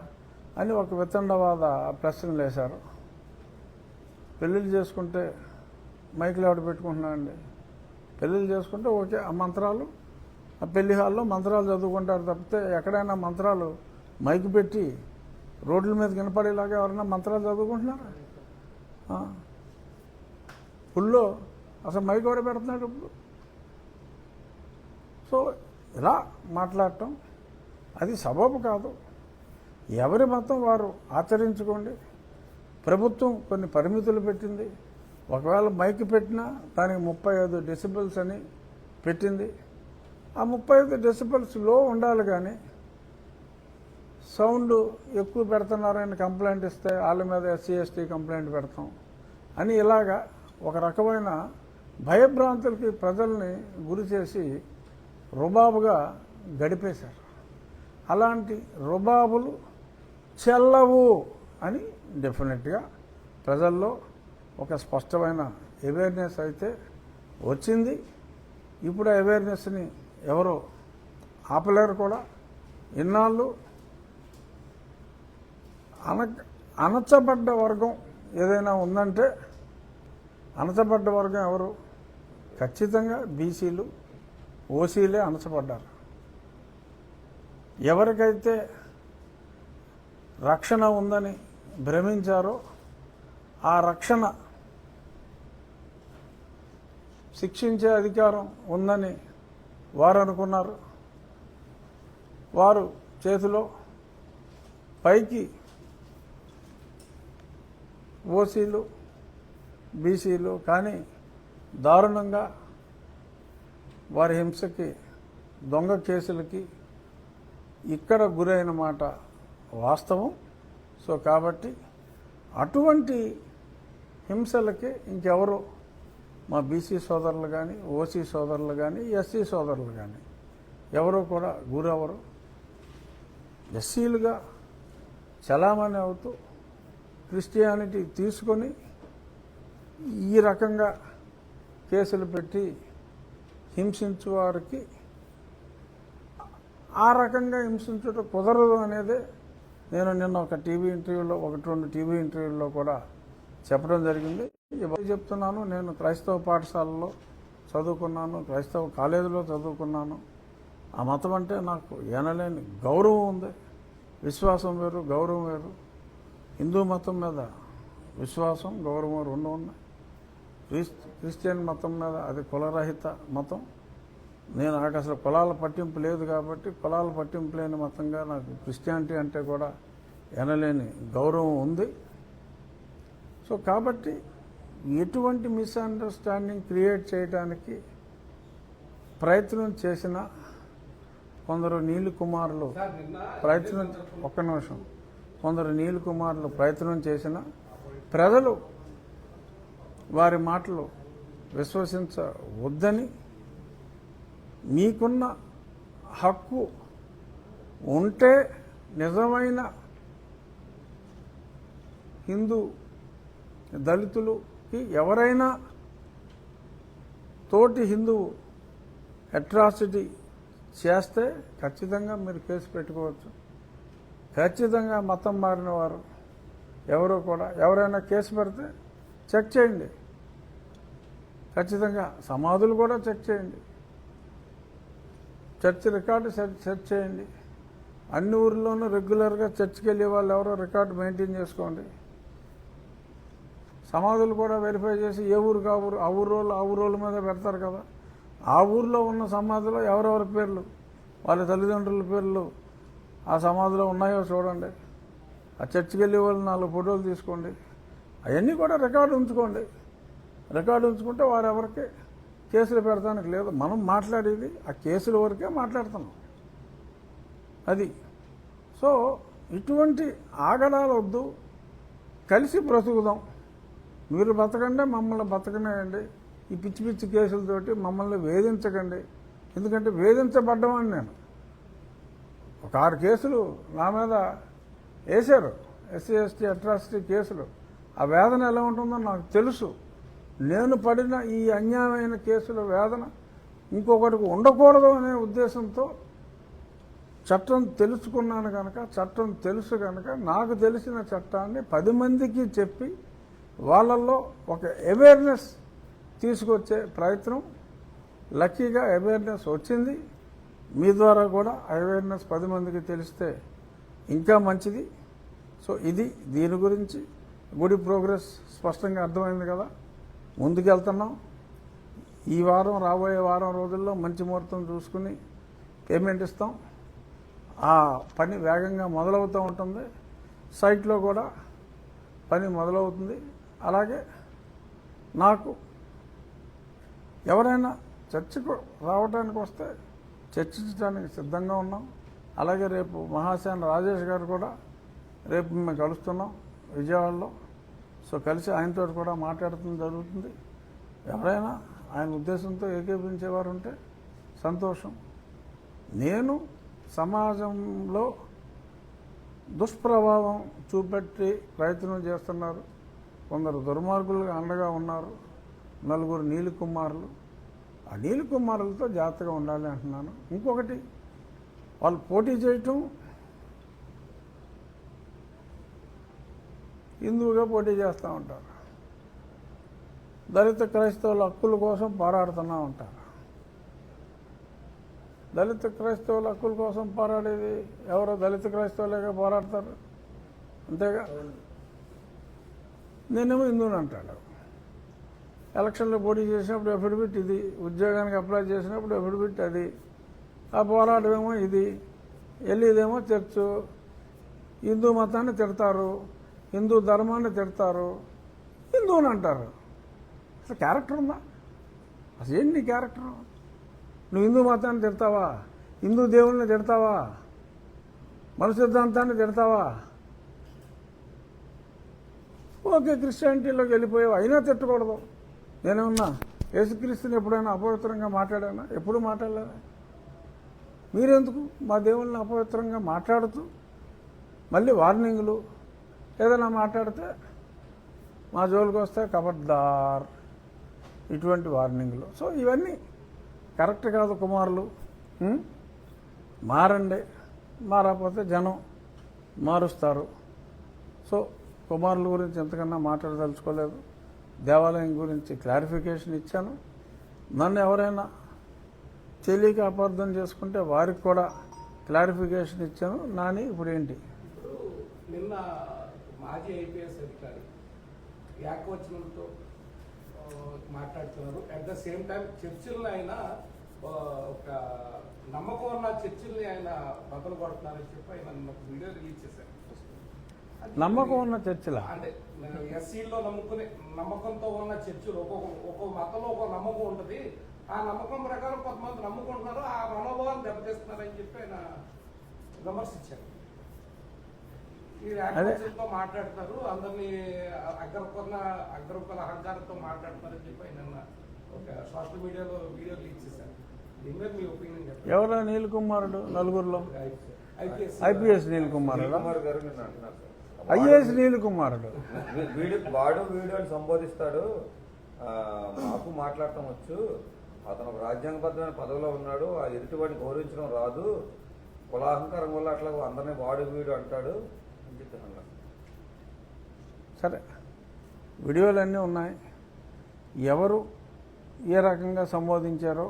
అని ఒక వితండవాద ప్రశ్నలు వేశారు. పెళ్ళిళ్ళు చేసుకుంటే మైకులు ఎవడు పెట్టుకుంటున్నారండి? పెళ్ళిళ్ళు చేసుకుంటే ఓకే, ఆ మంత్రాలు ఆ పెళ్లి హాల్లో మంత్రాలు చదువుకుంటారు తప్పితే ఎక్కడైనా మంత్రాలు మైకు పెట్టి రోడ్ల మీద వినపడేలాగా ఎవరైనా మంత్రాలు చదువుకుంటున్నారా? పుల్లో అసలు మైక్ ఎవరు పెడుతున్నాడు ఇప్పుడు? సో ఇలా మాట్లాడటం అది సబబు కాదు. ఎవరి మతం వారు ఆచరించుకోండి. ప్రభుత్వం కొన్ని పరిమితులు పెట్టింది. ఒకవేళ మైక్ పెట్టినా దానికి 35 డెసిబెల్స్ అని పెట్టింది. ఆ 35 డెసిబెల్స్ లో ఉండాలి, కానీ సౌండ్ ఎక్కువ పెడుతున్నారని కంప్లైంట్ ఇస్తే వాళ్ళ మీద SC ST కంప్లైంట్ పెడతాం అని ఇలాగా ఒక రకమైన భయభ్రాంతులకి ప్రజల్ని గురి చేసి రుబాబుగా గడిపేశారు. అలాంటి రుబాబులు చెల్లవు అని డెఫినెట్గా ప్రజల్లో ఒక స్పష్టమైన అవేర్నెస్ అయితే వచ్చింది. ఇప్పుడు ఆ అవేర్నెస్ని ఎవరో ఆపలేరు కూడా. ఇన్నాళ్ళు అణచబడ్డ వర్గం ఏదైనా ఉందంటే అణచబడ్డ వర్గం ఎవరు? ఖచ్చితంగా బీసీలు, ఓసీలే అణచబడ్డారు. ఎవరికైతే రక్షణ ఉందని భ్రమించారో ఆ రక్షణ శిక్షించే అధికారం ఉందని వారు అనుకున్నారు. వారు చేతిలో పైకి ఓసీలు, బీసీలు కానీ దారుణంగా వారి హింసకి, దొంగ కేసులకి ఇక్కడ గురైన మాట వాస్తవం. సో కాబట్టి అటువంటి హింసలకి ఇంకెవరు మా బీసీ సోదరులు కానీ, ఓసీ సోదరులు కానీ, ఎస్సీ సోదరులు కానీ ఎవరో కూడా గురవరు. ఎస్సీలుగా చలామణి అవుతూ క్రిస్టియానిటీ తీసుకొని ఈ రకంగా కేసులు పెట్టి హింసించు వారికి ఆ రకంగా హింసించడం కుదరదు అనేదే నేను నిన్న ఒక టీవీ ఇంటర్వ్యూలో, 1-2 టీవీ ఇంటర్వ్యూల్లో కూడా చెప్పడం జరిగింది. చెప్తున్నాను, నేను క్రైస్తవ పాఠశాలలో చదువుకున్నాను, క్రైస్తవ కాలేజీలో చదువుకున్నాను. ఆ మతం అంటే నాకు ఎనలేని గౌరవం ఉంది. విశ్వాసం వేరు, గౌరవం వేరు. హిందూ మతం మీద విశ్వాసం, గౌరవం 2 ఉన్నాయి. క్రిస్టియన్ మతం మీద అది కులరహిత మతం. నాకు అసలు కులాల పట్టింపు లేదు కాబట్టి కులాల పట్టింపు లేని మతంగా నాకు క్రిస్టియానిటీ అంటే కూడా ఎనలేని గౌరవం ఉంది. సో కాబట్టి ఎటువంటి మిస్అండర్స్టాండింగ్ క్రియేట్ చేయడానికి ప్రయత్నం చేసిన కొందరు నీలి కుమారులు కొందరు నీలి కుమారులు ప్రయత్నం చేసిన ప్రజలు వారి మాటలు విశ్వసించవద్దని, మీకున్న హక్కు ఉంటే నిజమైన హిందూ దళితులకి ఎవరైనా తోటి హిందువు అట్రాసిటీ చేస్తే ఖచ్చితంగా మీరు కేసు పెట్టుకోవచ్చు. ఖచ్చితంగా మతం మారిన వారు ఎవరో కూడా ఎవరైనా కేసు పెడితే చెక్ చేయండి. ఖచ్చితంగా సమాధులు కూడా చెక్ చేయండి. చర్చ్ రికార్డు సెర్చ్ చేయండి. అన్ని ఊర్లోనూ రెగ్యులర్గా చర్చ్కి వెళ్ళే వాళ్ళు ఎవరో రికార్డు మెయింటైన్ చేసుకోండి. సమాధులు కూడా వెరిఫై చేసి ఏ ఊరికి ఆ ఊరోళ్ళ మీద పెడతారు కదా, ఆ ఊర్లో ఉన్న సమాధిలో ఎవరెవరి పేర్లు, వాళ్ళ తల్లిదండ్రుల పేర్లు ఆ సమాధిలో ఉన్నాయో చూడండి. ఆ చర్చికి వెళ్ళే వాళ్ళు 4 ఫోటోలు తీసుకోండి. అవన్నీ కూడా రికార్డు ఉంచుకోండి. రికార్డు ఉంచుకుంటే వారెవరికి కేసులు పెడతానికి లేదు. మనం మాట్లాడేది ఆ కేసుల వరకే మాట్లాడుతున్నాం. అది సో ఇటువంటి ఆగడాలు వద్దు, కలిసి బ్రతుకుదాం. మీరు బతకండి, మమ్మల్ని బతకనేయండి. ఈ పిచ్చి పిచ్చి కేసులతోటి మమ్మల్ని వేధించకండి. ఎందుకంటే వేధించబడ్డమని నేను ఒక 6 కేసులు నా మీద వేశారు, SC ST అట్రాసిటీ కేసులు. ఆ వేదన ఎలా ఉంటుందో నాకు తెలుసు. నేను పడిన ఈ అన్యాయమైన కేసుల వేదన ఇంకొకటికి ఉండకూడదు అనే ఉద్దేశంతో చట్టం తెలుసుకున్నాను కనుక, చట్టం తెలుసు కనుక నాకు తెలిసిన చట్టాన్ని 10 మందికి చెప్పి వాళ్ళల్లో ఒక అవేర్నెస్ తీసుకొచ్చే ప్రయత్నం. లక్కీగా అవేర్నెస్ వచ్చింది. మీ ద్వారా కూడా అవేర్నెస్ 10 మందికి తెలిస్తే ఇంకా మంచిది. సో దీని గురించి గుడి ప్రోగ్రెస్ స్పష్టంగా అర్థమైంది కదా, ముందుకెళ్తున్నాం. ఈ వారం రాబోయే వారం రోజుల్లో మంచి ముహూర్తం చూసుకుని పేమెంట్ ఇస్తాం. ఆ పని వేగంగా మొదలవుతూ ఉంటుంది. సైట్లో కూడా పని మొదలవుతుంది. అలాగే నాకు ఎవరైనా చర్చకు రావడానికి వస్తే చర్చించడానికి సిద్ధంగా ఉన్నాం. అలాగే రేపు మహాసేన రాజేష్ గారు కూడా రేపు మేము కలుస్తున్నాం విజయవాడలో. సో కలిసి ఆయనతో కూడా మాట్లాడటం జరుగుతుంది. ఎవరైనా ఆయన ఉద్దేశంతో ఏకీభవించేవారు ఉంటే సంతోషం. నేను సమాజంలో దుష్ప్రభావం చూపెట్టి ప్రయత్నం చేస్తున్నారు. కొందరు దుర్మార్గులుగా అండగా ఉన్నారు. 4 నీలి కుమారులు. ఆ నీలి కుమారులతో జాగ్రత్తగా ఉండాలి అంటున్నాను. ఇంకొకటి, వాళ్ళు పోటీ చేయటం హిందువుగా పోటీ చేస్తూ ఉంటారు. దళిత క్రైస్తవుల హక్కుల కోసం పోరాడుతూనే ఉంటారు. దళిత క్రైస్తవుల హక్కుల కోసం పోరాడేది ఎవరో దళిత క్రైస్తవులేగా పోరాడతారు, అంతేగా. నేనేమో హిందువుని అంటాడు. ఎలక్షన్లో పోటీ చేసినప్పుడు ఎఫిడవిట్ ఇది, ఉద్యోగానికి అప్లై చేసినప్పుడు ఎఫిడవిట్ అది, ఆ పోరాటమేమో ఇది, వెళ్ళేదేమో చర్చు. హిందూ మతాన్ని తిడతారు, హిందూ ధర్మాన్ని తిడతారు, హిందువుని అంటారు. అసలు క్యారెక్టర్ ఉందా? అసలు ఏంటి నీ క్యారెక్టర్? నువ్వు హిందూ మతాన్ని తిడతావా? హిందూ దేవుళ్ళని తిడతావా? మన సిద్ధాంతాన్ని తిడతావా? ఓకే, క్రిస్టియానిటీలోకి వెళ్ళిపోయావు, అయినా తిట్టకూడదు. నేనేమన్నా యేసుక్రీస్తుని ఎప్పుడైనా అపవిత్రంగా మాట్లాడానా? ఎప్పుడు మాట్లాడలేదా? మీరెందుకు మా దేవుళ్ళని అపవిత్రంగా మాట్లాడుతూ మళ్ళీ వార్నింగ్లు ఏదైనా మాట్లాడితే మా జోలికి వస్తే కబడ్దార్, ఇటువంటి వార్నింగ్లు. సో ఇవన్నీ కరెక్ట్ కాదు. కుమారులు మారండి, మారకపోతే జనం మారుస్తారు. సో కుమారుల గురించి ఎంతకన్నా మాట్లాడదలుచుకోలేదు. దేవాలయం గురించి క్లారిఫికేషన్ ఇచ్చాను. నన్ను ఎవరైనా తెలియక అపార్థం చేసుకుంటే వారికి కూడా క్లారిఫికేషన్ ఇచ్చాను. నాని ఇప్పుడు ఏంటి? నిన్న మాజీ ఐపీఎస్ అధికారి ఏకవచనంతో మాట్లాడుతున్నారు. అట్ ద సేమ్ టైం చర్చిల్ని ఆయన ఒక నమ్మకం ఉన్న చర్చిల్ని ఆయన బదులు కొడుతున్నారని చెప్పి ఆయన ఒక వీడియో రిలీజ్ చేశారు. నమ్మకం ఉన్న చర్చిలా? అంటే ఎస్సీలో నమ్మకంతో ఉన్న చర్చిలు ఒక్కొక్క మతంలో ఒక నమ్మకం ఉంటుంది. ఆ నమ్మకం ప్రకారం కొంతమంది నమ్ముకుంటున్నారు, ఆ మనోభావాన్ని దెబ్బతీస్తున్నారని చెప్పి ఆయన విమర్శించారు. ఈ యాక్టివిటీతో మాట్లాడతారు, అందరినీ అగ్రకుల అహంకారంతో మాట్లాడుతున్నారని చెప్పి ఆయన ఒక సోషల్ మీడియాలో వీడియో రిలీజ్ చేశారు. దీని మీద మీ ఒపీనియన్ చెప్పండి. ఎవరో నీల్ కుమారుడు నలుగురులో? ఐపీఎస్ నీల్ కుమారుడు, ఐఏఎస్ నీల్ కుమారుడు. వాడు వీడియోని సంబోధిస్తాడు, మాకు మాట్లాడటం వచ్చు, అతను ఒక రాజ్యాంగబద్ధమైన పదవిలో ఉన్నాడు, ఆ ఎదుటివాడిని గౌరవించడం రాదు, కులాహంకారం వల్ల అట్లా అందరినీ వాడు వీడు అంటాడు అని చెప్పి అన్నారు. సరే, వీడియోలన్నీ ఉన్నాయి. ఎవరు ఏ రకంగా సంబోధించారో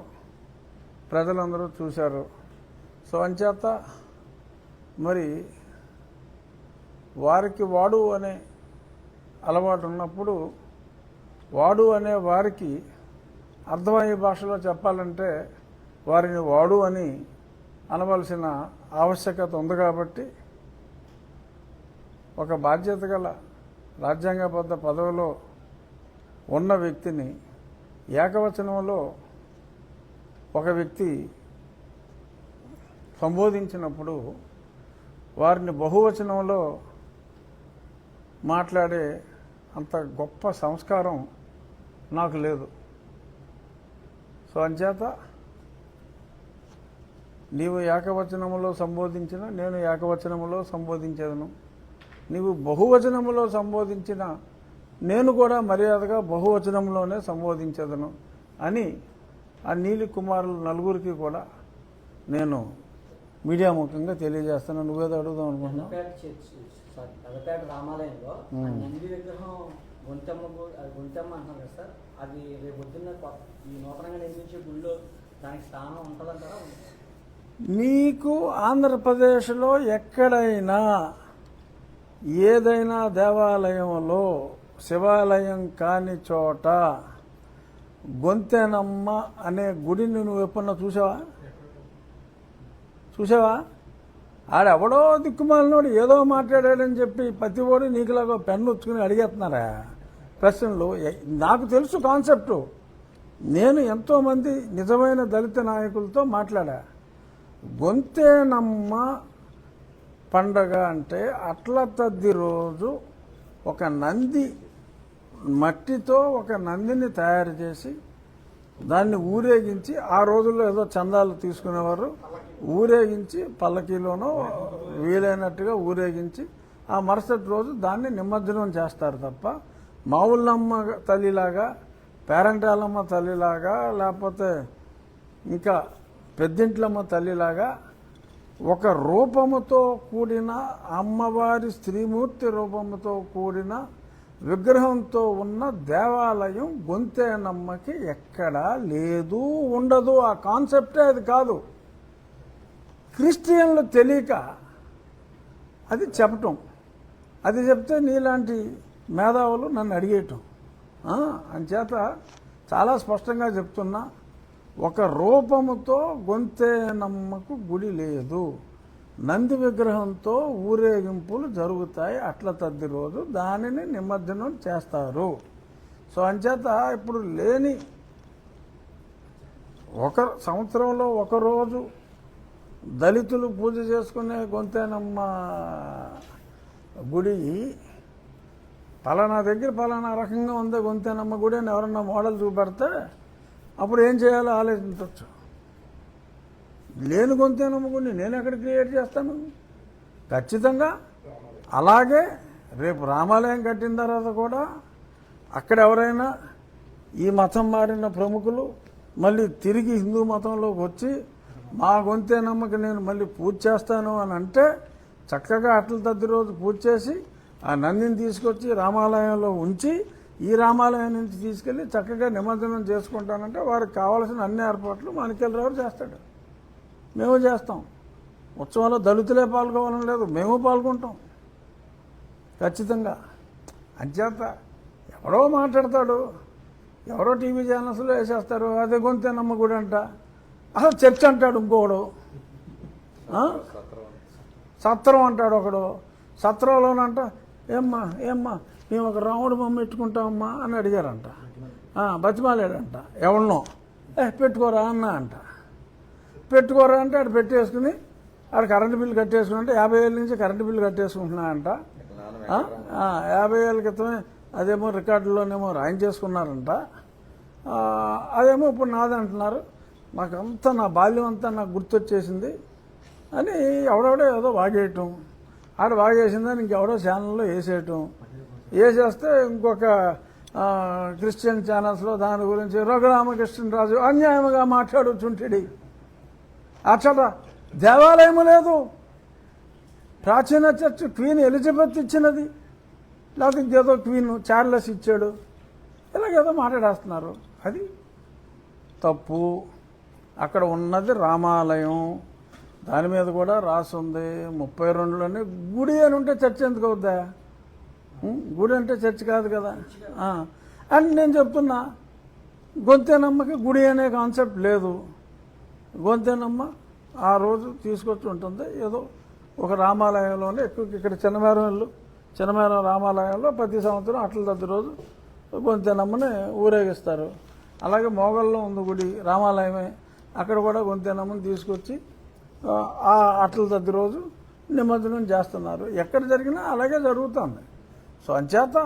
ప్రజలందరూ చూశారు. సో అంచేత మరి వారికి వాడు అనే అలవాటు ఉన్నప్పుడు వాడు అనే వారికి అర్థమయ్యే భాషలో చెప్పాలంటే వారిని వాడు అని అనవలసిన ఆవశ్యకత ఉంది. కాబట్టి ఒక బాధ్యత గల రాజ్యాంగబద్ధ పదవిలో ఉన్న వ్యక్తిని ఏకవచనంలో ఒక వ్యక్తి సంబోధించినప్పుడు వారిని బహువచనంలో మాట్లాడే అంత గొప్ప సంస్కారం నాకు లేదు. సో అంచేత నీవు ఏకవచనములో సంబోధించిన నేను ఏకవచనములో సంబోధించేదను, నీవు బహువచనములో సంబోధించిన నేను కూడా మర్యాదగా బహువచనంలోనే సంబోధించేదను అని ఆ నీలి కుమారులు నలుగురికి కూడా నేను మీడియా ముఖంగా తెలియజేస్తాను. నువ్వేదో అడుగుదాం అనుకుంటున్నావు? పెదపేట రామాలయంలో నంది విగ్రహం గుంతమ్మ అంటున్నారు కదా సార్, అది రేపు పొద్దున్న ఈ నూతనంగా నిర్మించే గుళ్ళో దానికి స్థానం ఉంటుందంటారా? నీకు ఆంధ్రప్రదేశ్లో ఎక్కడైనా ఏదైనా దేవాలయంలో శివాలయం కాని చోట గొంతెనమ్మ అనే గుడిని నువ్వు ఎప్పుడన్నా చూసావా? ఆడెవడో దిక్కుమాలినోడు ఏదో మాట్లాడాడని చెప్పి ప్రతి ఓడి నీకులాగా పెన్ను వచ్చుకుని అడిగేస్తున్నారా ప్రశ్నలు? నాకు తెలుసు కాన్సెప్టు. నేను ఎంతోమంది నిజమైన దళిత నాయకులతో మాట్లాడా. గొంతెనమ్మ పండగ అంటే అట్ల తద్ది రోజు ఒక నంది, మట్టితో ఒక నందిని తయారు చేసి దాన్ని ఊరేగించి, ఆ రోజుల్లో ఏదో చందాలు తీసుకునేవారు, ఊరేగించి పల్లకీలోనో వీలైనట్టుగా ఊరేగించి ఆ మరుసటి రోజు దాన్ని నిమజ్జనం చేస్తారు తప్ప మావుళ్ళమ్మ తల్లిలాగా, పేరంటాలమ్మ తల్లిలాగా, లేకపోతే ఇంకా పెద్దింట్లమ్మ తల్లిలాగా ఒక రూపముతో కూడిన అమ్మవారి స్త్రీమూర్తి రూపముతో కూడిన విగ్రహంతో ఉన్న దేవాలయం గొంతెనమ్మకి ఎక్కడా లేదు, ఉండదు. ఆ కాన్సెప్టే అది కాదు. క్రిస్టియన్లు తెలియక అది చెప్పటం, అది చెప్తే నీలాంటి మేధావులు నన్ను అడిగేయటం. అంచేత చాలా స్పష్టంగా చెప్తున్నా, ఒక రూపముతో గొంతెనమ్మకు గుడి లేదు. నంది విగ్రహంతో ఊరేగింపులు జరుగుతాయి అట్ల తద్ది రోజు, దానిని నిమజ్జనం చేస్తారు. సో అంచేత ఇప్పుడు లేని ఒక సంవత్సరంలో ఒకరోజు దళితులు పూజ చేసుకునే గొంతెనమ్మ గుడి పలానా దగ్గర పలానా రకంగా ఉంది గొంతెనమ్మ గుడి అని ఎవరన్నా మోడల్ చూపెడితే అప్పుడు ఏం చేయాలో ఆలోచించవచ్చు. లేని గొంతెనమ్మ గుడిని నేను ఎక్కడ క్రియేట్ చేస్తాను? ఖచ్చితంగా అలాగే రేపు రామాలయం కట్టిన తర్వాత కూడా అక్కడ ఎవరైనా ఈ మతం మారిన ప్రముఖులు మళ్ళీ తిరిగి హిందూ మతంలోకి వచ్చి మా గొంతెనమ్మకి నేను మళ్ళీ పూజ చేస్తాను అని అంటే చక్కగా అట్ల తద్ది రోజు పూజ చేసి ఆ నందిని తీసుకొచ్చి రామాలయంలో ఉంచి ఈ రామాలయం నుంచి తీసుకెళ్ళి చక్కగా నిమజ్జనం చేసుకుంటానంటే వారికి కావాల్సిన అన్ని ఏర్పాట్లు మాణిక్యాలరావు చేస్తాడు, మేము చేస్తాం. ఉత్సవంలో దళితులే పాల్గొవాలని లేదు, మేము పాల్గొంటాం ఖచ్చితంగా. అంచేత ఎవరో మాట్లాడతాడు, ఎవరో టీవీ ఛానల్స్లో వేసేస్తారు అదే గొంతెనమ్మ గుడి అంట, అసలు చర్చ్ అంటాడు ఇంకోడు, సత్రం అంటాడు ఒకడు, సత్రంలోనంట ఏమ్మా మేము ఒక రాముడు బొమ్మ పెట్టుకుంటామమ్మా అని అడిగారంట, బతిమాలాడంట ఎవరినో, పెట్టుకోరా అన్న అంట. పెట్టుకోరా అంటే ఆడు పెట్టేసుకుని ఆడు కరెంటు బిల్లు కట్టేసుకుని అంటే 50,000 నుంచి కరెంటు బిల్లు కట్టేసుకుంటున్నా అంట. 50,000 క్రితమే అదేమో రికార్డులోనేమో రాయించేసుకున్నారంట. అదేమో ఇప్పుడు నాదంటున్నారు. నాకంతా నా బాల్యం అంతా నాకు గుర్తొచ్చేసింది అని ఎవడెవడో ఏదో వాగేయటం, ఆడ వాగేసిందని ఇంకెవడో ఛానల్లో వేసేయటం, వేసేస్తే ఇంకొక క్రిస్టియన్ ఛానల్స్లో దాని గురించి రఘురామకృష్ణరాజు అన్యాయంగా మాట్లాడుచుంటాడు. అచ్చట దేవాలయము లేదు, ప్రాచీన చర్చ్ క్వీన్ ఎలిజబెత్ ఇచ్చినది, లేకపోతే ఇంకేదో క్వీన్ చార్లెస్ ఇచ్చాడు, ఇలాగేదో మాట్లాడేస్తున్నారు. అది తప్పు. అక్కడ ఉన్నది రామాలయం, దాని మీద కూడా రాసుంది 32లోనే గుడి అని ఉంటే చర్చ్ ఎందుకు అవుద్దా? గుడి అంటే చర్చ్ కాదు కదా. అండ్ నేను చెప్తున్నా, గొంతెనమ్మకి గుడి అనే కాన్సెప్ట్ లేదు. గొంతెనమ్మ ఆ రోజు తీసుకొచ్చి ఉంటుంది ఏదో ఒక రామాలయంలోనే ఎక్కువ. ఇక్కడ చిన్నమేరం రామాలయంలో ప్రతి సంవత్సరం అట్ల తద్ది రోజు గొంతెనమ్మని ఊరేగిస్తారు. అలాగే మోగల్లో ఉంది గుడి, రామాలయమే, అక్కడ కూడా గొంతెనమ్మని తీసుకొచ్చి ఆ అట్ల తద్ది రోజు నిమజ్జనం చేస్తున్నారు. ఎక్కడ జరిగినా అలాగే జరుగుతుంది. సో అంచేత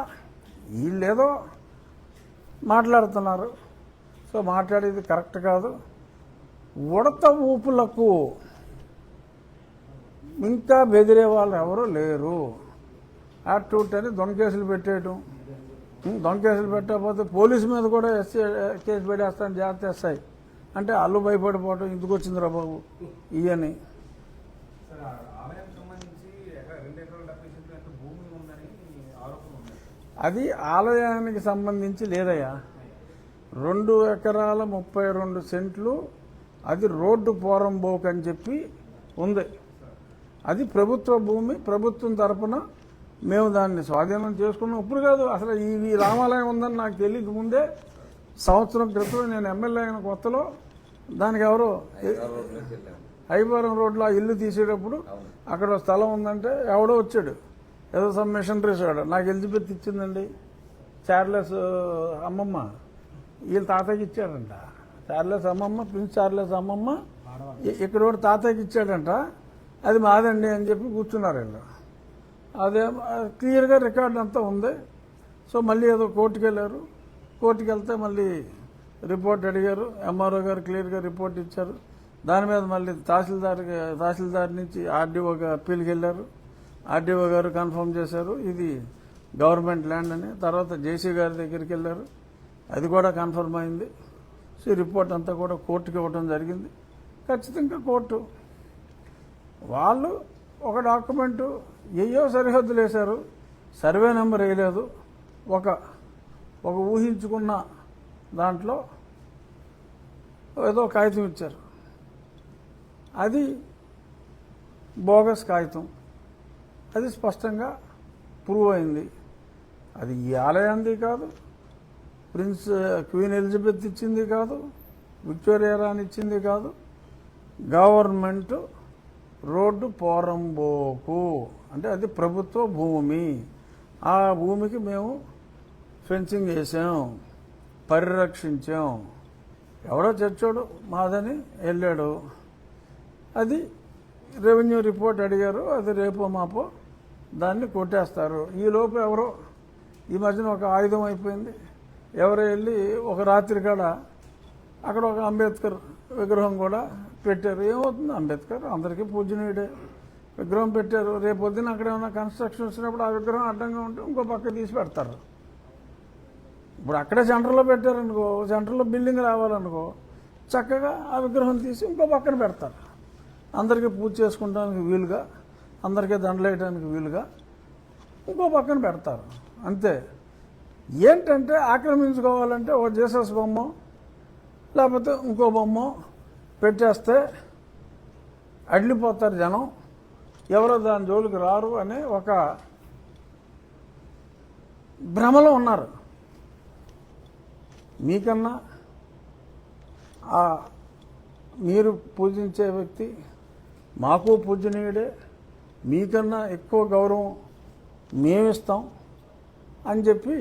వీళ్ళేదో మాట్లాడుతున్నారు. సో మాట్లాడేది కరెక్ట్ కాదు. ఉడత ఊపులకు ఇంకా బెదిరే వాళ్ళు ఎవరు లేరు. యాక్టివిటీ అని దొంగ కేసులు పెట్టేయటం, దొంగ కేసులు పెట్టకపోతే పోలీసు మీద కూడా కేసు పెట్టేస్తాను జాగ్రత్త ఎస్ఐ అంటే అల్లు భయపడిపోవటం, ఎందుకు వచ్చిందిరా బాబు ఇవని. అది ఆలయానికి సంబంధించి లేదయ్యా. 2 ఎకరాల 32 సెంట్లు అది రోడ్డు పోరంబోక్ అని చెప్పి ఉంది. అది ప్రభుత్వ భూమి. ప్రభుత్వం తరపున మేము దాన్ని స్వాధీనం చేసుకున్నాం. ఇప్పుడు కాదు, అసలు ఈ రామాలయం ఉందని నాకు తెలియక ముందే సంవత్సరం క్రితం నేను ఎమ్మెల్యే అయిన కొత్తలో దానికి ఎవరో హైవరం రోడ్లో ఆ ఇల్లు తీసేటప్పుడు అక్కడ స్థలం ఉందంటే ఎవడో వచ్చాడు, ఏదో సమ్ మిషనరీస్ వాడు. నాకు ఎలిజబెత్ ఇచ్చిందండి, చార్లెస్ అమ్మమ్మ వీళ్ళ తాతయ్యకి ఇచ్చాడంట. చార్లెస్ అమ్మమ్మ, ప్రిన్స్ చార్లెస్ అమ్మమ్మ ఇక్కడ ఒకటి తాతయ్యకి ఇచ్చాడంట. అది మాదండి అని చెప్పి కూర్చున్నారు వీళ్ళు. అదే క్లియర్గా రికార్డు అంతా ఉంది. సో మళ్ళీ ఏదో కోర్టుకు వెళ్ళారు. కోర్టుకు వెళ్తే మళ్ళీ రిపోర్ట్ అడిగారు. ఎంఆర్ఓ గారు క్లియర్గా రిపోర్ట్ ఇచ్చారు. దాని మీద మళ్ళీ తహసీల్దార్ నుంచి ఆర్డీఓగా అప్పీల్కి వెళ్ళారు. ఆర్డీఓ గారు కన్ఫర్మ్ చేశారు ఇది గవర్నమెంట్ ల్యాండ్ అని. తర్వాత జేసీ గారి దగ్గరికి వెళ్ళారు, అది కూడా కన్ఫర్మ్ అయింది. సో ఈ రిపోర్ట్ అంతా కూడా కోర్టుకి ఇవ్వడం జరిగింది. ఖచ్చితంగా కోర్టు వాళ్ళు ఒక డాక్యుమెంటు ఏయో సరిహద్దులు వేశారు, సర్వే నెంబర్ వేయలేదు. ఒక ఊహించుకున్న దాంట్లో ఏదో కాగితం ఇచ్చారు, అది బోగస్ కాగితం. అది స్పష్టంగా ప్రూవ్ అయింది. అది ఈ ఆలయాన్ని కాదు, క్వీన్ ఎలిజబెత్ ఇచ్చింది కాదు, విక్టోరియా రాణి ఇచ్చింది కాదు, గవర్నమెంట్ రోడ్డు పోరంబోకు అంటే అది ప్రభుత్వ భూమి. ఆ భూమికి మేము ఫెన్సింగ్ వేసాం, పరిరక్షించాం. ఎవడో చర్చోడు మాదని వెళ్ళాడు. అది రెవెన్యూ రిపోర్ట్ అడిగారు, అది రేపో మాపో దాన్ని కొట్టేస్తారు. ఈలోపు ఎవరో ఈ మధ్యన ఒక ఆయుధం అయిపోయింది. ఎవరో వెళ్ళి ఒక రాత్రి కాడ అక్కడ ఒక అంబేద్కర్ విగ్రహం కూడా పెట్టారు. ఏమవుతుంది, అంబేద్కర్ అందరికీ పూజనీయుడే, విగ్రహం పెట్టారు. రేపు పొద్దున అక్కడ ఏమైనా కన్స్ట్రక్షన్ వచ్చినప్పుడు ఆ విగ్రహం అడ్డంగా ఉంటే ఇంకో పక్క తీసి పెడతారు. ఇప్పుడు అక్కడే సెంటర్లో పెట్టారనుకో, సెంటర్లో బిల్డింగ్ రావాలనుకో, చక్కగా ఆ విగ్రహం తీసి ఇంకో పక్కన పెడతారు. అందరికీ పూజ చేసుకోవడానికి వీలుగా, అందరికీ దండలేయడానికి వీలుగా ఇంకో పక్కన పెడతారు. అంతే. ఏంటంటే ఆక్రమించుకోవాలంటే ఓ జీసస్ బొమ్మ లేకపోతే ఇంకో బొమ్మ పెట్టేస్తే అడ్లిపోతారు జనం, ఎవరో దాని జోలికి రారు అనే ఒక భ్రమలో ఉన్నారు. మీకన్నా మీరు పూజించే వ్యక్తి మాకు పూజనీయుడే, మీకన్నా ఎక్కువ గౌరవం మేమిస్తాం అని చెప్పి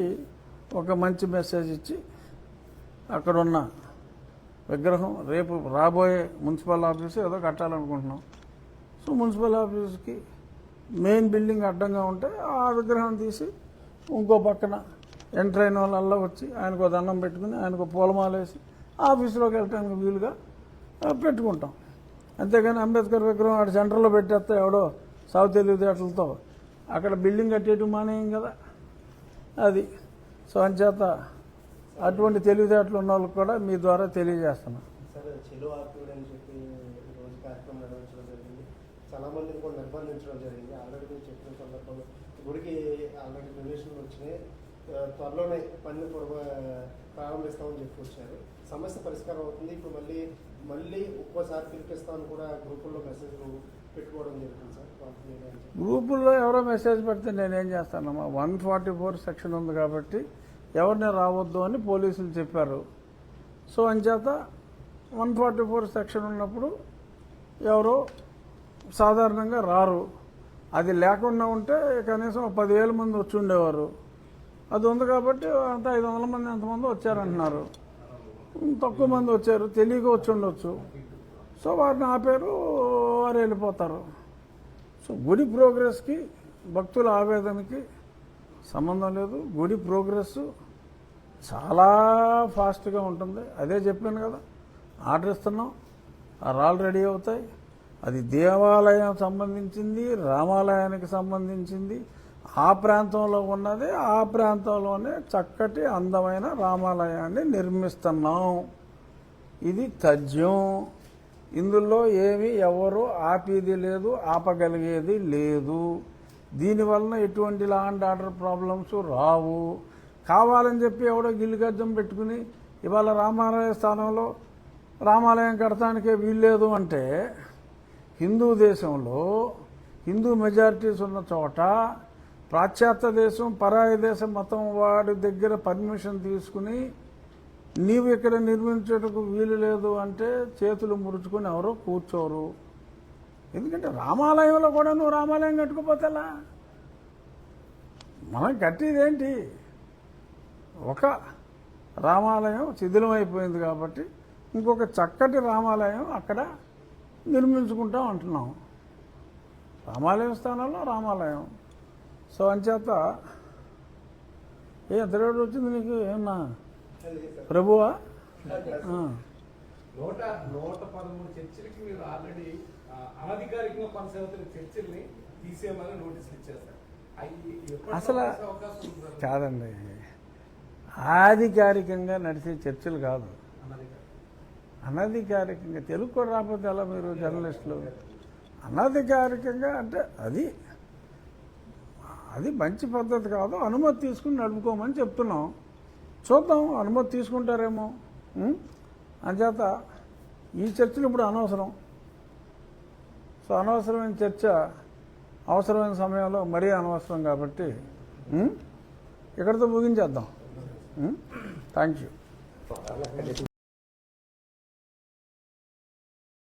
ఒక మంచి మెసేజ్ ఇచ్చి అక్కడున్న విగ్రహం రేపు రాబోయే మున్సిపల్ ఆఫీసు ఏదో కట్టాలనుకుంటున్నాం. సో మున్సిపల్ ఆఫీస్కి మెయిన్ బిల్డింగ్ అడ్డంగా ఉంటే ఆ విగ్రహం తీసి ఇంకో పక్కన ఎంటర్ అయిన వాళ్ళల్లో వచ్చి ఆయనకు దండం పెట్టుకుని ఆయనకు పూలమాల వేసి ఆఫీసులోకి వెళ్ళటానికి వీలుగా పెట్టుకుంటాం. అంతేగాని అంబేద్కర్ విగ్రహం అక్కడ సెంటర్లో పెట్టేస్తే ఎవడో సాగు తెలివితేటలతో అక్కడ బిల్డింగ్ కట్టేయటం మానేయం కదా. అది సో అంచేత అటువంటి తెలివితేటలు ఉన్న వాళ్ళకి కూడా మీ ద్వారా తెలియజేస్తున్నాం. సార్ చెలో ఆర్పిడ్ అని చెప్పి రోజు కార్యక్రమం నిర్వహించడం జరిగింది. చాలా మందిని కూడా నిర్బంధించడం జరిగింది. ఆల్రెడీ మీరు చెప్పిన సందర్భంలో గుడికి ఆల్రెడీ డొనేషన్లు వచ్చినాయి, త్వరలోనే పని ప్రారంభిస్తామని చెప్పి వచ్చారు. సమస్య పరిష్కారం అవుతుంది. ఇప్పుడు మళ్ళీ ఒక్కోసారి పిలిపిస్తామని కూడా గ్రూపుల్లో మెసేజ్లు పెట్టుకోవడం జరుగుతుంది సార్. గ్రూపుల్లో ఎవరో మెసేజ్ పెడితే నేనేం చేస్తానమ్మా, 144 సెక్షన్ ఉంది కాబట్టి ఎవరిని రావద్దు అని పోలీసులు చెప్పారు. సో అంచేత 144 సెక్షన్ ఉన్నప్పుడు ఎవరో సాధారణంగా రారు. అది లేకుండా ఉంటే కనీసం 10,000 మంది వచ్చి ఉండేవారు. అది ఉంది కాబట్టి అంత 500 మంది ఎంతమంది వచ్చారంటున్నారు. తక్కువ మంది వచ్చారు, తెలియక వచ్చి ఉండొచ్చు. సో వారిని ఆపారు, వారు వెళ్ళిపోతారు. సో గుడి ప్రోగ్రెస్కి భక్తుల ఆవేదనకి సంబంధం లేదు. గుడి ప్రోగ్రెస్ చాలా ఫాస్ట్గా ఉంటుంది. అదే చెప్పాను కదా, ఆర్డర్ ఇస్తున్నాం, ఆ రాళ్ళు రెడీ అవుతాయి. అది దేవాలయం సంబంధించింది, రామాలయానికి సంబంధించింది. ఆ ప్రాంతంలో ఉన్నది, ఆ ప్రాంతంలోనే చక్కటి అందమైన రామాలయాన్ని నిర్మిస్తున్నాం. ఇది తథ్యం. ఇందులో ఏమీ ఎవరు ఆపేది లేదు, ఆపగలిగేది లేదు. దీనివలన ఎటువంటి లా అండ్ ఆర్డర్ ప్రాబ్లమ్స్ రావు. కావాలని చెప్పి ఎవడో గిల్లిగజ్జం పెట్టుకుని ఇవాళ రామాలయ స్థానంలో రామాలయం కడటానికే వీల్లేదు అంటే హిందూ దేశంలో హిందూ మెజారిటీస్ ఉన్న చోట పాశ్చాత్య దేశం పరాయి దేశం మతం వాడి దగ్గర పర్మిషన్ తీసుకుని నీవు ఇక్కడ నిర్మించేటకు వీలు లేదు అంటే చేతులు ముడుచుకుని ఎవరో కూర్చోరు. ఎందుకంటే రామాలయంలో కూడా నువ్వు రామాలయం కట్టుకోపోతేలా? మనం కట్టేదేంటి? ఒక రామాలయం శిథిలం అయిపోయింది కాబట్టి ఇంకొక చక్కటి రామాలయం అక్కడ నిర్మించుకుంటాం అంటున్నాం. రామాలయం స్థానంలో రామాలయం. సో అంచేత ఎంత రేటు వచ్చింది నీకు? ఏమన్నా ప్రభువా? ఆ. 113 చర్చిలకి మీరు ఆల్రెడీ అనధికారికంగా కొనసాగుతున్న చర్చిల్ని తీసేయమని నోటీసులు ఇచ్చేస్తారు. అవి ఎప్పుడు అసలు అవకాశం ఉంది సార్? కాదండి, ఆధికారికంగా నడిచే చర్చలు కాదు, అనధికారికంగా. తెలుగు కూడా రాకపోతే ఎలా మీరు జర్నలిస్టులు? అనధికారికంగా అంటే అది మంచి పద్ధతి కాదు. అనుమతి తీసుకుని నడుపుకోమని చెప్తున్నాం. చూద్దాం, అనుమతి తీసుకుంటారేమో. అంచేత ఈ చర్చలు ఇప్పుడు అనవసరం. సో అనవసరమైన చర్చ అవసరమైన సమయంలో మరీ అనవసరం కాబట్టి ఇక్కడితో ముగించేద్దాం. Thank you.